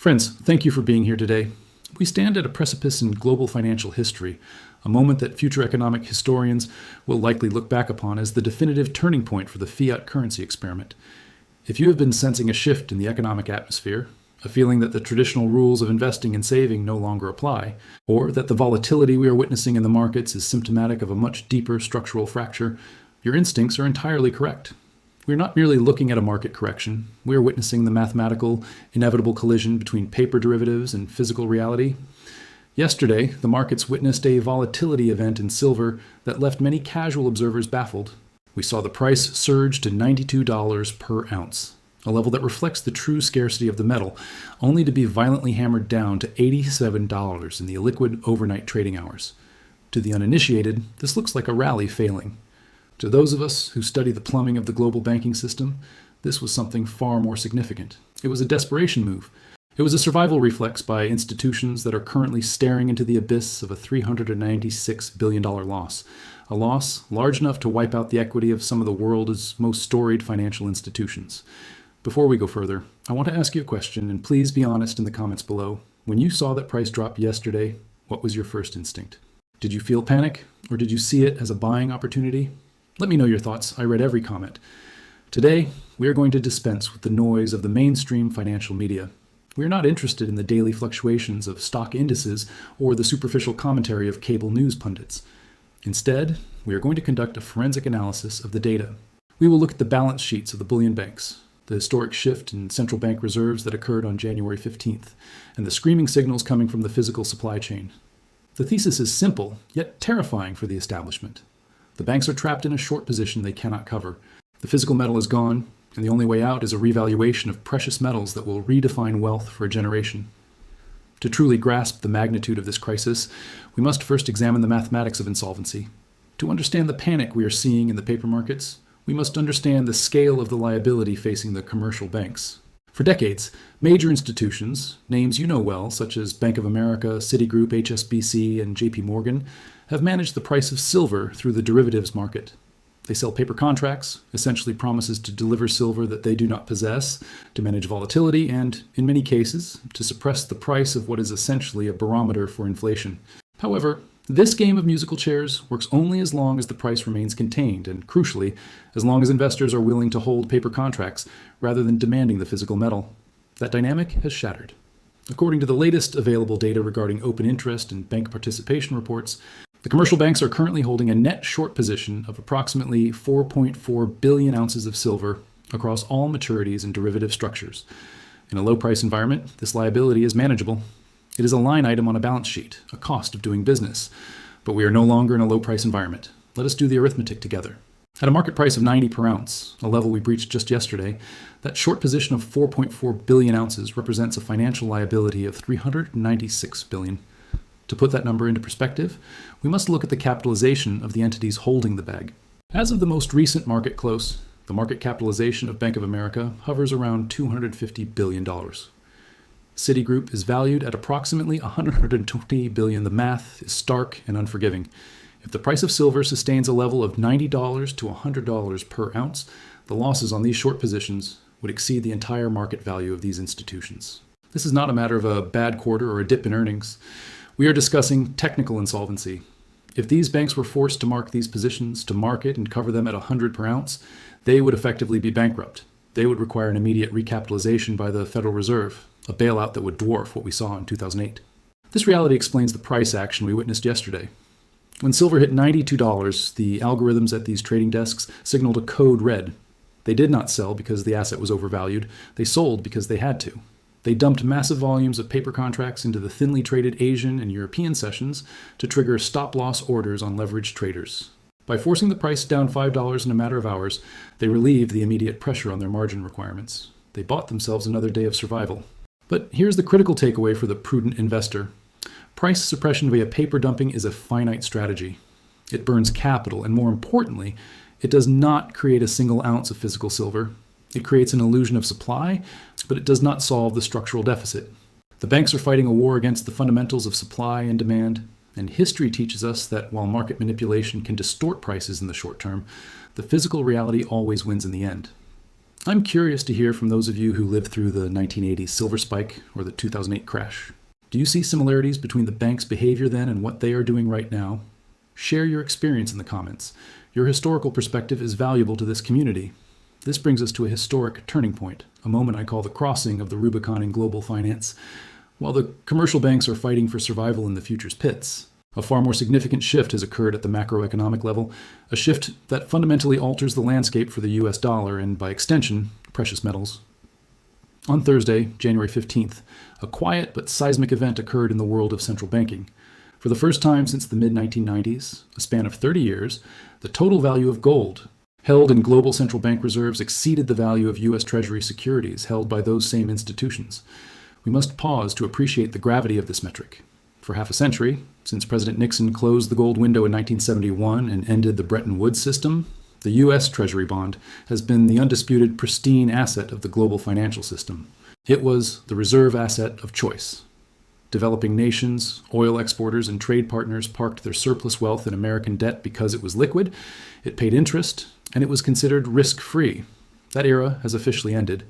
Friends, thank you for being here today. We stand at a precipice in global financial history, a moment that future economic historians will likely look back upon as the definitive turning point for the fiat currency experiment. If you have been sensing a shift in the economic atmosphere, a feeling that the traditional rules of investing and saving no longer apply, or that the volatility we are witnessing in the markets is symptomatic of a much deeper structural fracture, your instincts are entirely correct. We are not merely looking at a market correction. We are witnessing the mathematical, inevitable collision between paper derivatives and physical reality. Yesterday, the markets witnessed a volatility event in silver that left many casual observers baffled. We saw the price surge to $92 per ounce, a level that reflects the true scarcity of the metal, only to be violently hammered down to $87 in the illiquid overnight trading hours. To the uninitiated, this looks like a rally failing. To those of us who study the plumbing of the global banking system, this was something far more significant. It was a desperation move. It was a survival reflex by institutions that are currently staring into the abyss of a $396 billion loss, a loss large enough to wipe out the equity of some of the world's most storied financial institutions. Before we go further, I want to ask you a question, and please be honest in the comments below. When you saw that price drop yesterday, what was your first instinct? Did you feel panic, or did you see it as a buying opportunity? Let me know your thoughts. I read every comment. Today, we are going to dispense with the noise of the mainstream financial media. We are not interested in the daily fluctuations of stock indices or the superficial commentary of cable news pundits. Instead, we are going to conduct a forensic analysis of the data. We will look at the balance sheets of the bullion banks, the historic shift in central bank reserves that occurred on January 15th, and the screaming signals coming from the physical supply chain. The thesis is simple, yet terrifying for the establishment. The banks are trapped in a short position they cannot cover. The physical metal is gone, and the only way out is a revaluation of precious metals that will redefine wealth for a generation. To truly grasp the magnitude of this crisis, we must first examine the mathematics of insolvency. To understand the panic we are seeing in the paper markets, we must understand the scale of the liability facing the commercial banks. For decades, major institutions, names you know well, such as Bank of America, Citigroup, HSBC, and JP Morgan, have managed the price of silver through the derivatives market. They sell paper contracts, essentially promises to deliver silver that they do not possess, to manage volatility, and, in many cases, to suppress the price of what is essentially a barometer for inflation. However, this game of musical chairs works only as long as the price remains contained, and crucially, as long as investors are willing to hold paper contracts rather than demanding the physical metal. That dynamic has shattered. According to the latest available data regarding open interest and bank participation reports, the commercial banks are currently holding a net short position of approximately 4.4 billion ounces of silver across all maturities and derivative structures. In a low-price environment, this liability is manageable. It is a line item on a balance sheet, a cost of doing business. But we are no longer in a low-price environment. Let us do the arithmetic together. At a market price of 90 per ounce, a level we breached just yesterday, that short position of 4.4 billion ounces represents a financial liability of 396 billion. To put that number into perspective, we must look at the capitalization of the entities holding the bag. As of the most recent market close, the market capitalization of Bank of America hovers around $250 billion. Citigroup is valued at approximately $120 billion. The math is stark and unforgiving. If the price of silver sustains a level of $90 to $100 per ounce, the losses on these short positions would exceed the entire market value of these institutions. This is not a matter of a bad quarter or a dip in earnings. We are discussing technical insolvency. If these banks were forced to mark these positions to market and cover them at 100 per ounce, they would effectively be bankrupt. They would require an immediate recapitalization by the Federal Reserve, a bailout that would dwarf what we saw in 2008. This reality explains the price action we witnessed yesterday. When silver hit $92, the algorithms at these trading desks signaled a code red. They did not sell because the asset was overvalued. They sold because they had to. They dumped massive volumes of paper contracts into the thinly traded Asian and European sessions to trigger stop-loss orders on leveraged traders. By forcing the price down $5 in a matter of hours, they relieved the immediate pressure on their margin requirements. They bought themselves another day of survival. But here's the critical takeaway for the prudent investor. Price suppression via paper dumping is a finite strategy. It burns capital, and more importantly, it does not create a single ounce of physical silver. It creates an illusion of supply, but it does not solve the structural deficit. The banks are fighting a war against the fundamentals of supply and demand, and history teaches us that while market manipulation can distort prices in the short term, the physical reality always wins in the end. I'm curious to hear from those of you who lived through the 1980s silver spike or the 2008 crash. Do you see similarities between the bank's behavior then and what they are doing right now? Share your experience in the comments. Your historical perspective is valuable to this community. This brings us to a historic turning point, a moment I call the crossing of the Rubicon in global finance. While the commercial banks are fighting for survival in the future's pits, a far more significant shift has occurred at the macroeconomic level, a shift that fundamentally alters the landscape for the US dollar and, by extension, precious metals. On Thursday, January 15th, a quiet but seismic event occurred in the world of central banking. For the first time since the mid-1990s, a span of 30 years, the total value of gold held in global central bank reserves exceeded the value of US Treasury securities held by those same institutions. We must pause to appreciate the gravity of this metric. For half a century, since President Nixon closed the gold window in 1971 and ended the Bretton Woods system, the U.S. Treasury bond has been the undisputed pristine asset of the global financial system. It was the reserve asset of choice. Developing nations, oil exporters, and trade partners parked their surplus wealth in American debt because it was liquid, it paid interest, and it was considered risk-free. That era has officially ended.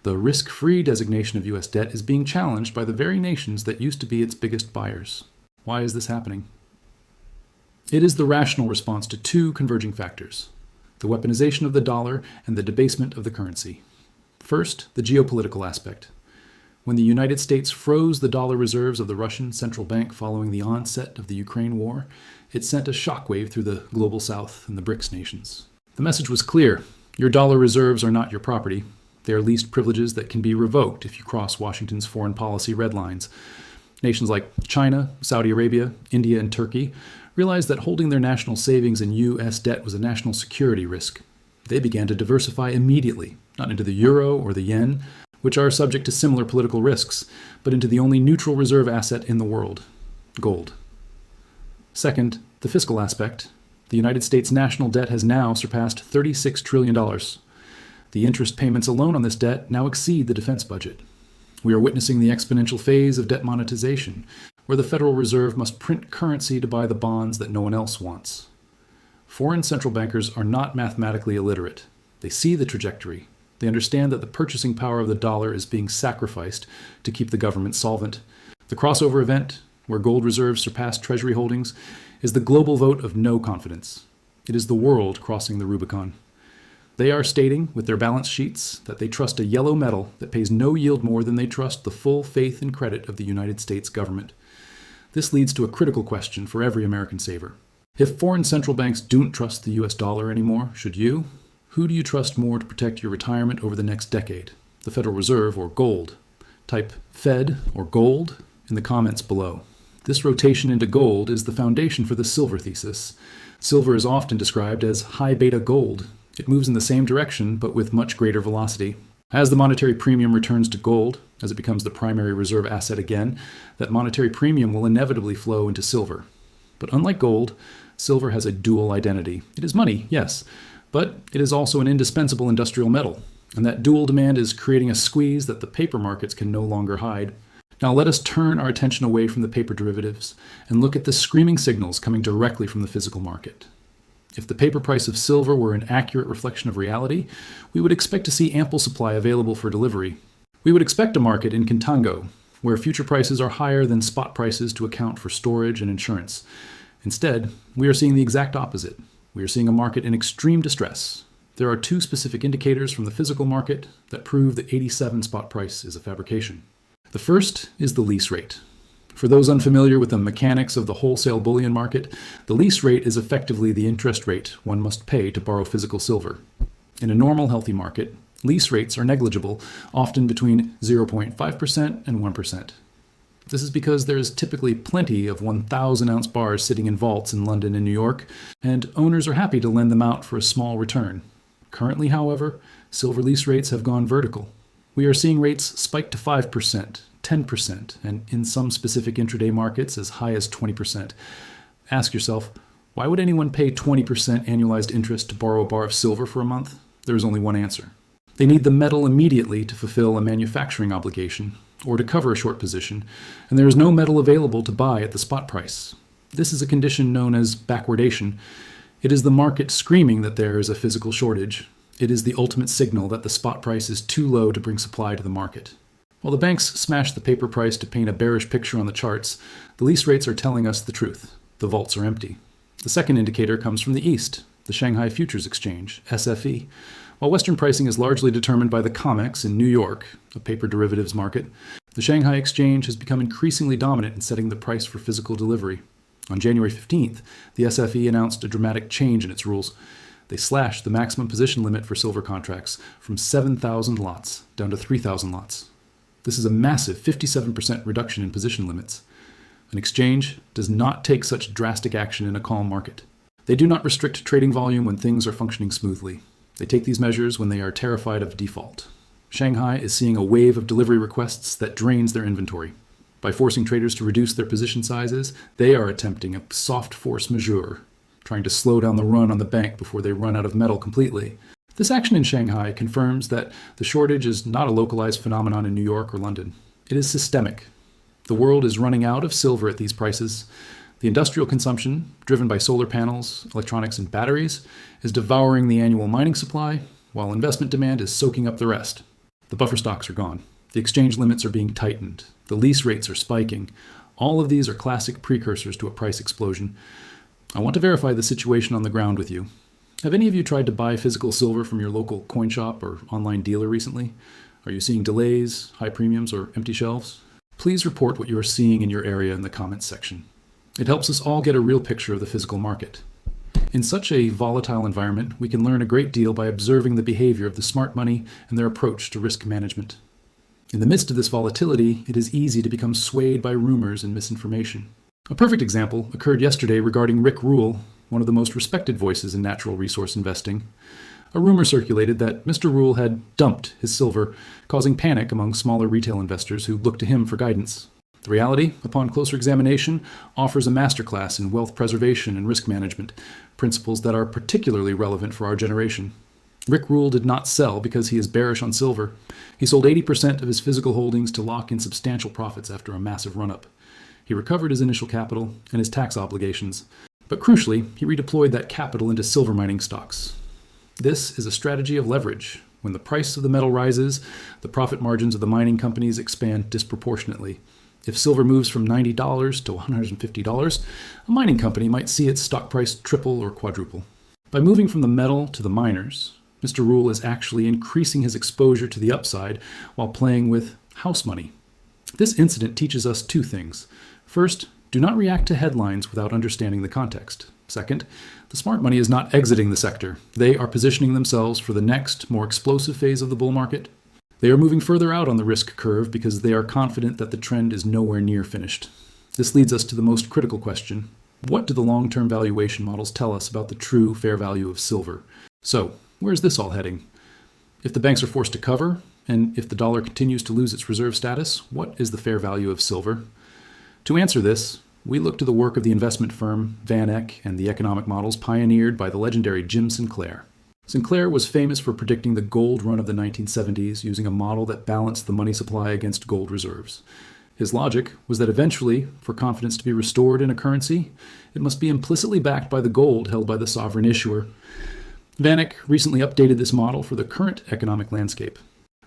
The risk-free designation of U.S. debt is being challenged by the very nations that used to be its biggest buyers. Why is this happening? It is the rational response to two converging factors: the weaponization of the dollar and the debasement of the currency. First, the geopolitical aspect. When the United States froze the dollar reserves of the Russian central bank following the onset of the Ukraine war, it sent a shockwave through the global south and the BRICS nations. The message was clear: your dollar reserves are not your property. They are leased privileges that can be revoked if you cross Washington's foreign policy red lines. Nations like China, Saudi Arabia, India, and Turkey realized that holding their national savings in U.S. debt was a national security risk. They began to diversify immediately, not into the euro or the yen, which are subject to similar political risks, but into the only neutral reserve asset in the world: gold. Second, the fiscal aspect. The United States national debt has now surpassed $36 trillion. The interest payments alone on this debt now exceed the defense budget. We are witnessing the exponential phase of debt monetization, where the Federal Reserve must print currency to buy the bonds that no one else wants. Foreign central bankers are not mathematically illiterate. They see the trajectory. They understand that the purchasing power of the dollar is being sacrificed to keep the government solvent. The crossover event, where gold reserves surpass Treasury holdings, is the global vote of no confidence. It is the world crossing the Rubicon. They are stating, with their balance sheets, that they trust a yellow metal that pays no yield more than they trust the full faith and credit of the United States government. This leads to a critical question for every American saver. If foreign central banks don't trust the US dollar anymore, should you? Who do you trust more to protect your retirement over the next decade? The Federal Reserve or gold? Type Fed or gold in the comments below. This rotation into gold is the foundation for the silver thesis. Silver is often described as high beta gold. It moves in the same direction, but with much greater velocity. As the monetary premium returns to gold, as it becomes the primary reserve asset again, that monetary premium will inevitably flow into silver. But unlike gold, silver has a dual identity. It is money, yes, but it is also an indispensable industrial metal, and that dual demand is creating a squeeze that the paper markets can no longer hide. Now let us turn our attention away from the paper derivatives and look at the screaming signals coming directly from the physical market. If the paper price of silver were an accurate reflection of reality, we would expect to see ample supply available for delivery. We would expect a market in contango, where future prices are higher than spot prices to account for storage and insurance. Instead, we are seeing the exact opposite. We are seeing a market in extreme distress. There are two specific indicators from the physical market that prove the 87 spot price is a fabrication. The first is the lease rate. For those unfamiliar with the mechanics of the wholesale bullion market, the lease rate is effectively the interest rate one must pay to borrow physical silver. In a normal, healthy market, lease rates are negligible, often between 0.5% and 1%. This is because there is typically plenty of 1,000-ounce bars sitting in vaults in London and New York, and owners are happy to lend them out for a small return. Currently, however, silver lease rates have gone vertical. We are seeing rates spike to 5%, 10%, and in some specific intraday markets as high as 20%. Ask yourself, why would anyone pay 20% annualized interest to borrow a bar of silver for a month? There is only one answer. They need the metal immediately to fulfill a manufacturing obligation or to cover a short position, and there is no metal available to buy at the spot price. This is a condition known as backwardation. It is the market screaming that there is a physical shortage. It is the ultimate signal that the spot price is too low to bring supply to the market. While the banks smash the paper price to paint a bearish picture on the charts, the lease rates are telling us the truth. The vaults are empty. The second indicator comes from the east, the Shanghai Futures Exchange, SFE. While Western pricing is largely determined by the COMEX in New York, a paper derivatives market, the Shanghai Exchange has become increasingly dominant in setting the price for physical delivery. On January 15th, the SFE announced a dramatic change in its rules. They slashed the maximum position limit for silver contracts from 7,000 lots down to 3,000 lots. This is a massive 57% reduction in position limits. An exchange does not take such drastic action in a calm market. They do not restrict trading volume when things are functioning smoothly. They take these measures when they are terrified of default. Shanghai is seeing a wave of delivery requests that drains their inventory. By forcing traders to reduce their position sizes, they are attempting a soft force majeure, trying to slow down the run on the bank before they run out of metal completely. This action in Shanghai confirms that the shortage is not a localized phenomenon in New York or London. It is systemic. The world is running out of silver at these prices. The industrial consumption, driven by solar panels, electronics, and batteries, is devouring the annual mining supply, while investment demand is soaking up the rest. The buffer stocks are gone. The exchange limits are being tightened. The lease rates are spiking. All of these are classic precursors to a price explosion. I want to verify the situation on the ground with you. Have any of you tried to buy physical silver from your local coin shop or online dealer recently? Are you seeing delays, high premiums, or empty shelves? Please report what you are seeing in your area in the comments section. It helps us all get a real picture of the physical market. In such a volatile environment, we can learn a great deal by observing the behavior of the smart money and their approach to risk management. In the midst of this volatility, it is easy to become swayed by rumors and misinformation. A perfect example occurred yesterday regarding Rick Rule, one of the most respected voices in natural resource investing. A rumor circulated that Mr. Rule had dumped his silver, causing panic among smaller retail investors who looked to him for guidance. The reality, upon closer examination, offers a masterclass in wealth preservation and risk management, principles that are particularly relevant for our generation. Rick Rule did not sell because he is bearish on silver. He sold 80% of his physical holdings to lock in substantial profits after a massive run-up. He recovered his initial capital and his tax obligations, but crucially, he redeployed that capital into silver mining stocks. This is a strategy of leverage. When the price of the metal rises, the profit margins of the mining companies expand disproportionately. If silver moves from $90 to $150, a mining company might see its stock price triple or quadruple. By moving from the metal to the miners, Mr. Rule is actually increasing his exposure to the upside while playing with house money. This incident teaches us two things. First, do not react to headlines without understanding the context. Second, the smart money is not exiting the sector. They are positioning themselves for the next, more explosive phase of the bull market. They are moving further out on the risk curve because they are confident that the trend is nowhere near finished. This leads us to the most critical question. What do the long-term valuation models tell us about the true fair value of silver? So, where is this all heading? If the banks are forced to cover, and if the dollar continues to lose its reserve status, what is the fair value of silver? To answer this, we look to the work of the investment firm VanEck and the economic models pioneered by the legendary Jim Sinclair. Sinclair was famous for predicting the gold run of the 1970s using a model that balanced the money supply against gold reserves. His logic was that eventually, for confidence to be restored in a currency, it must be implicitly backed by the gold held by the sovereign issuer. VanEck recently updated this model for the current economic landscape.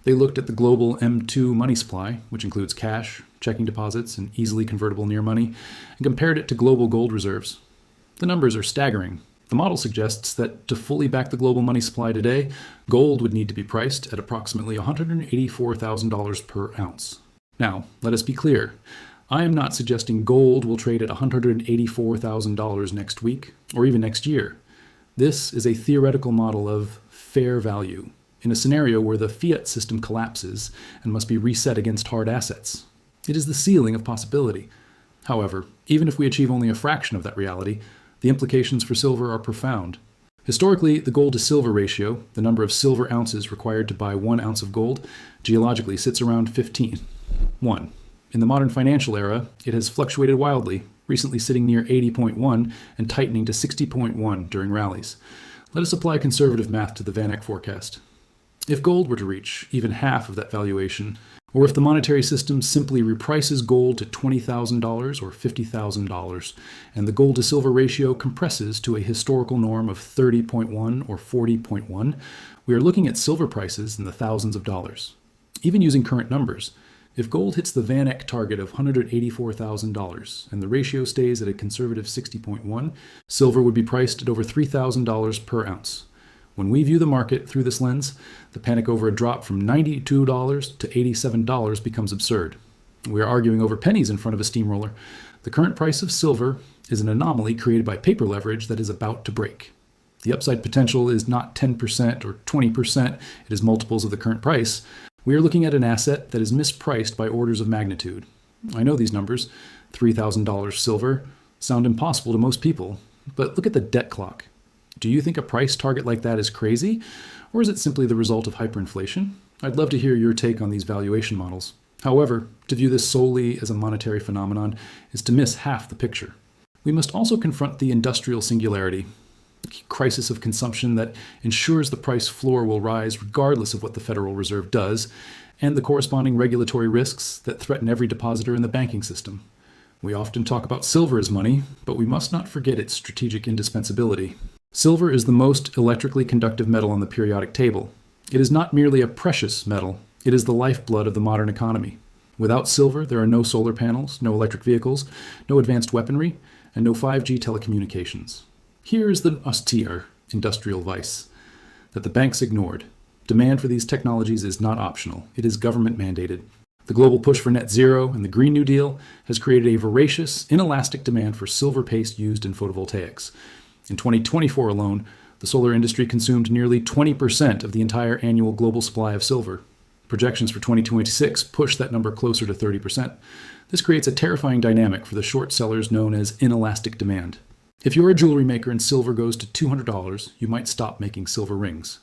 They looked at the global M2 money supply, which includes cash, checking deposits, and easily convertible near money, and compared it to global gold reserves. The numbers are staggering. The model suggests that to fully back the global money supply today, gold would need to be priced at approximately $184,000 per ounce. Now, let us be clear. I am not suggesting gold will trade at $184,000 next week, or even next year. This is a theoretical model of fair value, in a scenario where the fiat system collapses and must be reset against hard assets. It is the ceiling of possibility. However, even if we achieve only a fraction of that reality, the implications for silver are profound. Historically, the gold to silver ratio, the number of silver ounces required to buy 1 ounce of gold, geologically sits around 15:1. In the modern financial era, it has fluctuated wildly, recently sitting near 80.1 and tightening to 60.1 during rallies. Let us apply conservative math to the VanEck forecast. If gold were to reach even half of that valuation, Or if the monetary system simply reprices gold to $20,000 or $50,000, and the gold to silver ratio compresses to a historical norm of 30.1 or 40.1, we are looking at silver prices in the thousands of dollars. Even using current numbers, if gold hits the VanEck target of $184,000 and the ratio stays at a conservative 60.1, silver would be priced at over $3,000 per ounce. When we view the market through this lens, the panic over a drop from $92 to $87 becomes absurd. We are arguing over pennies in front of a steamroller. The current price of silver is an anomaly created by paper leverage that is about to break. The upside potential is not 10% or 20%, it is multiples of the current price. We are looking at an asset that is mispriced by orders of magnitude. I know these numbers, $3,000 silver, sound impossible to most people, but look at the debt clock. Do you think a price target like that is crazy, or is it simply the result of hyperinflation? I'd love to hear your take on these valuation models. However, to view this solely as a monetary phenomenon is to miss half the picture. We must also confront the industrial singularity, a crisis of consumption that ensures the price floor will rise regardless of what the Federal Reserve does, and the corresponding regulatory risks that threaten every depositor in the banking system. We often talk about silver as money, but we must not forget its strategic indispensability. Silver is the most electrically conductive metal on the periodic table. It is not merely a precious metal, it is the lifeblood of the modern economy. Without silver, there are no solar panels, no electric vehicles, no advanced weaponry, and no 5G telecommunications. Here is the austere industrial vice that the banks ignored. Demand for these technologies is not optional, it is government mandated. The global push for net zero and the Green New Deal has created a voracious, inelastic demand for silver paste used in photovoltaics. In 2024 alone, the solar industry consumed nearly 20% of the entire annual global supply of silver. Projections for 2026 push that number closer to 30%. This creates a terrifying dynamic for the short sellers known as inelastic demand. If you're a jewelry maker and silver goes to $200, you might stop making silver rings.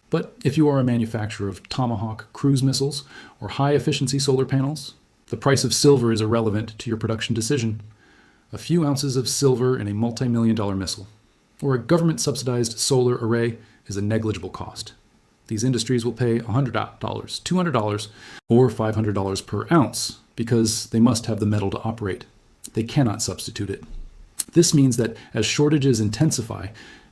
But if you are a manufacturer of Tomahawk cruise missiles or high-efficiency solar panels, the price of silver is irrelevant to your production decision. A few ounces of silver in a multi-million-dollar missile, or a government-subsidized solar array, is a negligible cost. These industries will pay $100, $200, or $500 per ounce because they must have the metal to operate. They cannot substitute it. This means that as shortages intensify,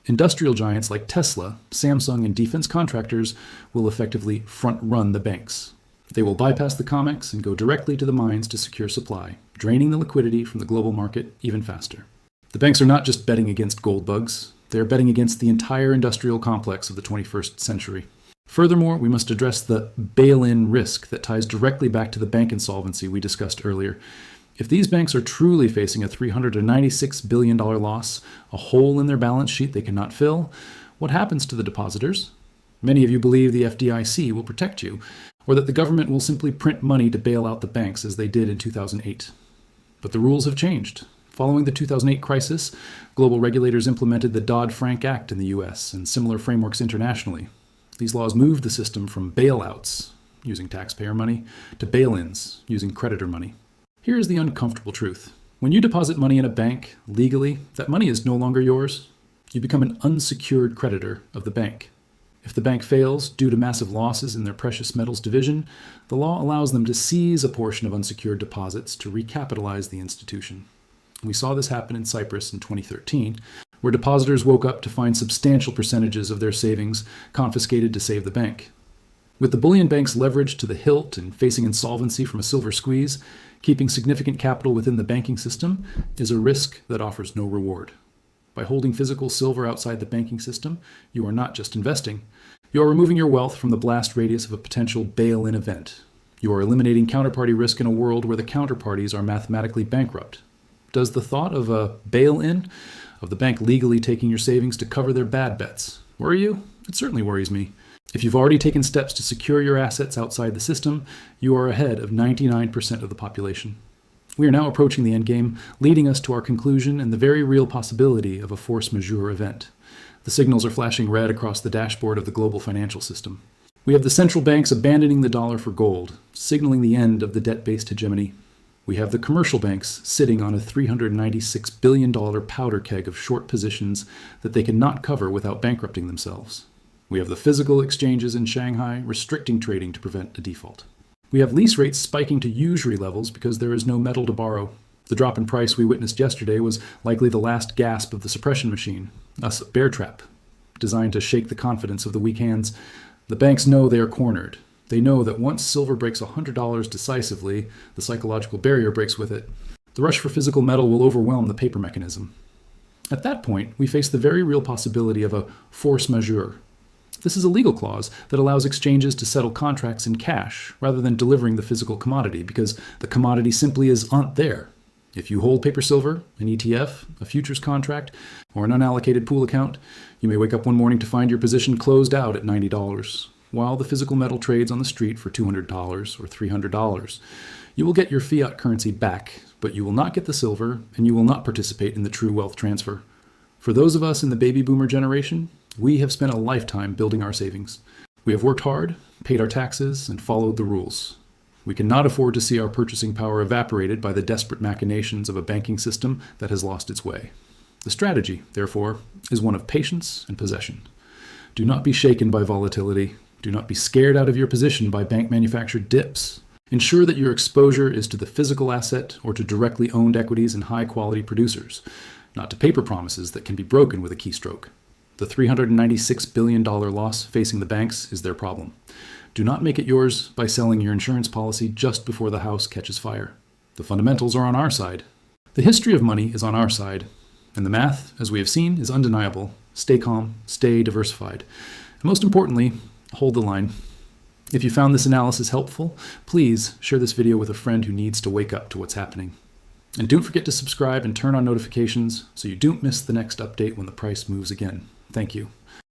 industrial giants like Tesla, Samsung, and defense contractors will effectively front-run the banks. They will bypass the COMEX and go directly to the mines to secure supply, draining the liquidity from the global market even faster. The banks are not just betting against gold bugs, they are betting against the entire industrial complex of the 21st century. Furthermore, we must address the bail-in risk that ties directly back to the bank insolvency we discussed earlier. If these banks are truly facing a $396 billion loss, a hole in their balance sheet they cannot fill, what happens to the depositors? Many of you believe the FDIC will protect you, or that the government will simply print money to bail out the banks as they did in 2008. But the rules have changed. Following the 2008 crisis, global regulators implemented the Dodd-Frank Act in the US and similar frameworks internationally. These laws moved the system from bailouts, using taxpayer money, to bail-ins, using creditor money. Here is the uncomfortable truth. When you deposit money in a bank, legally, that money is no longer yours. You become an unsecured creditor of the bank. If the bank fails due to massive losses in their precious metals division, the law allows them to seize a portion of unsecured deposits to recapitalize the institution. We saw this happen in Cyprus in 2013, where depositors woke up to find substantial percentages of their savings confiscated to save the bank. With the bullion banks leveraged to the hilt and facing insolvency from a silver squeeze, keeping significant capital within the banking system is a risk that offers no reward. By holding physical silver outside the banking system, you are not just investing. You are removing your wealth from the blast radius of a potential bail-in event. You are eliminating counterparty risk in a world where the counterparties are mathematically bankrupt. Does the thought of a bail-in, of the bank legally taking your savings to cover their bad bets, worry you? It certainly worries me. If you've already taken steps to secure your assets outside the system, you are ahead of 99% of the population. We are now approaching the endgame, leading us to our conclusion and the very real possibility of a force majeure event. The signals are flashing red across the dashboard of the global financial system. We have the central banks abandoning the dollar for gold, signaling the end of the debt-based hegemony. We have the commercial banks sitting on a $396 billion powder keg of short positions that they cannot cover without bankrupting themselves. We have the physical exchanges in Shanghai restricting trading to prevent a default. We have lease rates spiking to usury levels because there is no metal to borrow. The drop in price we witnessed yesterday was likely the last gasp of the suppression machine, a bear trap designed to shake the confidence of the weak hands. The banks know they are cornered. They know that once silver breaks $100 decisively, the psychological barrier breaks with it. The rush for physical metal will overwhelm the paper mechanism. At that point, we face the very real possibility of a force majeure. This is a legal clause that allows exchanges to settle contracts in cash rather than delivering the physical commodity, because the commodity simply aren't there. If you hold paper silver, an ETF, a futures contract, or an unallocated pool account, you may wake up one morning to find your position closed out at $90, while the physical metal trades on the street for $200 or $300. You will get your fiat currency back, but you will not get the silver, and you will not participate in the true wealth transfer. For those of us in the baby boomer generation, we have spent a lifetime building our savings. We have worked hard, paid our taxes, and followed the rules. We cannot afford to see our purchasing power evaporated by the desperate machinations of a banking system that has lost its way. The strategy, therefore, is one of patience and possession. Do not be shaken by volatility. Do not be scared out of your position by bank-manufactured dips. Ensure that your exposure is to the physical asset or to directly owned equities and high-quality producers, not to paper promises that can be broken with a keystroke. The $396 billion loss facing the banks is their problem. Do not make it yours by selling your insurance policy just before the house catches fire. The fundamentals are on our side. The history of money is on our side. And the math, as we have seen, is undeniable. Stay calm, stay diversified. And most importantly, hold the line. If you found this analysis helpful, please share this video with a friend who needs to wake up to what's happening. And don't forget to subscribe and turn on notifications so you don't miss the next update when the price moves again. Thank you.